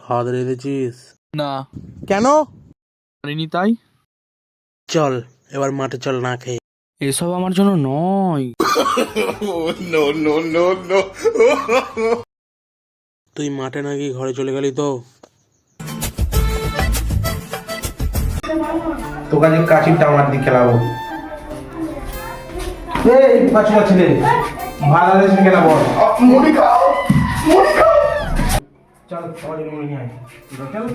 হাত রেঁধেছিস? না কেন? পারিনি তাই। চল এবার মাঠে চল না খেয়ে। এসব আমার জন্য নয়। তুই মাঠে নাকি ঘরে চলে গেলি তো? তোকে আজকে কাচিরটা আমার দিকে খেলাবো। এই বাচ্চা ছেলে ভাত আদেশ কেনা বল। মুড়ি খাও, মুড়ি খাও। চল সবাই মুড়ি নিয়ে আয়। চল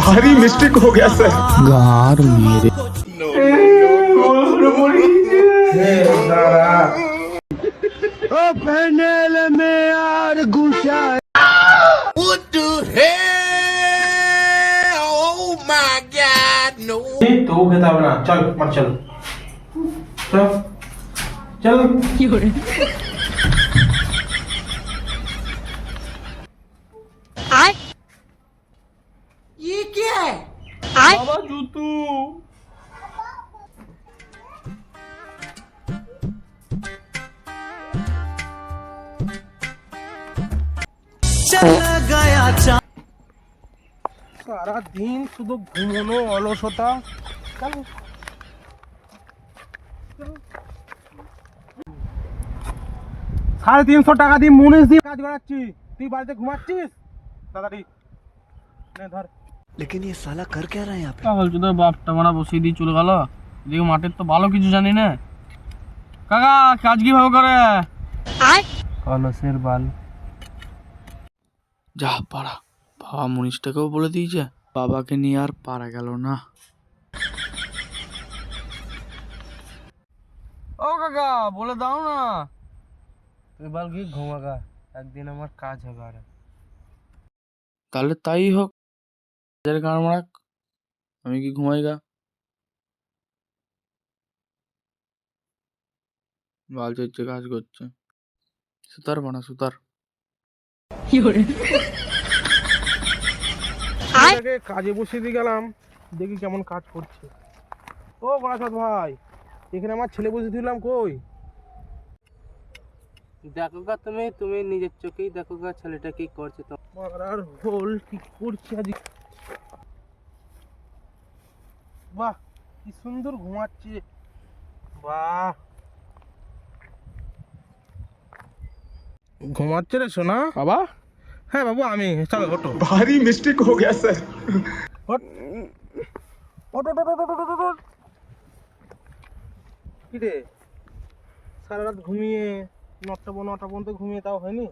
भारी मिस्टेक हो गया सर। গার মেরে দাঁড়া। তো খেতে হবে না, চল মার চল চল চল। কি করে বাবা জুতু সারা দিন শুধু ঘুমোনো অলসতা। চল 350 টাকা দিয়ে মুনিশ দিয়ে কাজ করাচ্ছি, তুই বাড়িতে ঘুমাচ্ছিস। দাদাটি নে ধর। लेकिन ये साला कर क्या रहा है यहाँ पे? পাগল চোদা বাপটা মারা বসিয়ে দিয়ে চলে গেল। এদিকে মাঠের তো ভালো কিছু জানি না। কাকা কাজ কিভাবে করে? অলসের বাল। যা পারা বাবা মনীষটাকেও বলে দিয়েছে, বাবাকে নিয়ে আর পারা গেল না। ও কাকা বলে দাও না। তুই বল কি ঘুমাগা, একদিন আমার কাজ হবে। আর তাহলে তাই হোক, গান মারাক, আমি কি ঘুমাই গা। বাল চড়ছে কাজ করছে, সুতার বানা সুতার। কাজে বসিয়ে দিয়ে গেলাম, দেখি কেমন কাজ করছে। ও গণাসদ ভাই, এখানে আমার ছেলে বসে দিলাম কই? দেখো গা তুমি তুমি নিজের চোখেই দেখো গা ছেলেটা কি করছে। তো মারার হোল কি করছে আজ। বাহ কি সুন্দর ঘুমাচ্ছে। বাহ ঘুমাচ্ছে রে সোনা। বাবা হ্যাঁ বাবু আমি, চলো ওঠো। भारी मिस्टेक हो गया सर। ওঠ ওঠ ওঠ ওঠ, ওঠ, ওঠ, ওঠ, ওঠ। কি রে সারা রাত ঘুমিয়ে নটা পর্যন্ত ঘুমিয়ে তাও হয়নি।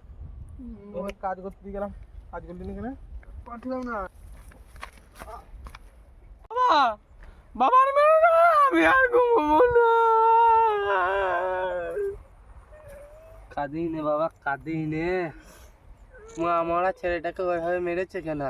এবার কাজ করতে দিয়ে গেলাম, কাজ করলি না কেন? পাঠলাম না। বাবা বাবা আর মেরো না, আমি আর ঘুমাবো না। কাঁদিস নে বাবা, কাঁদিস নে। মা আমারা ছেলেটাকে ওইভাবে মেরেছে কেন?